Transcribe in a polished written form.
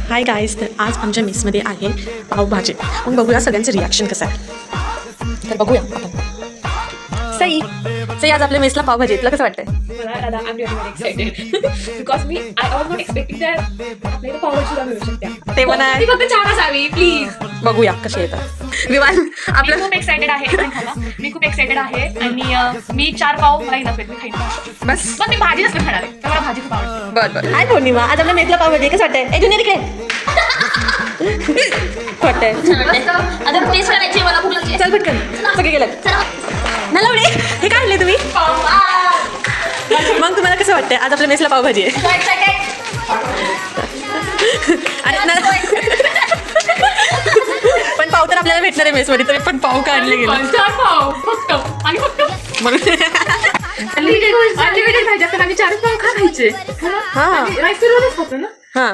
Hi guys, तर आज आमच्या मेसमध्ये आहे पावभाजी. मग बघूया सगळ्यांचं रिॲक्शन कसं आहे. तर बघूया आपण. सई सई, आज आपल्या मेसला पावभाजी आहे. तुला कसं वाटतंय? मला दादा I am really excited because I was not expecting that आपल्या इथे पावभाजी सुद्धा मिळू शकते. ते पण आहे. ती फक्त छान असावी प्लीज. बघूया कशी येतात. विवान मी आपलं खूप एक्साइटेड आहे. मी खूप एक्साइटेड आहे आणि मी 4 पाव मला इनफ आहेत, मी खाईन. बस. पण मी भाजी नसते खाणार आहे, तर मला भाजी खूप आवडते. बर बर. हाय पौर्णिमा, आज आपल्या मेसला पावभाजी कसं वाटतंय? ए जुनियर काय वाटतंय? अगं टेस्ट करायची मला भूक लागली. चल पटकन, सगळे गेलं. नलवडे, हे काय आणले तुम्ही? मग तुम्हाला कसं वाटतंय? आज आपल्या मेसला पावभाजी आहे. आणि पण पाव तर आपल्याला भेटणार आहे मेसमध्ये, तरी पण पाव काढले गेले 4 पाव फक्त आणि फक्त म्हणून. अनलिमिटेड भाजी असताना आम्ही 4 पाव का खायचे? हा राईस फिरवूनच खातो ना. हा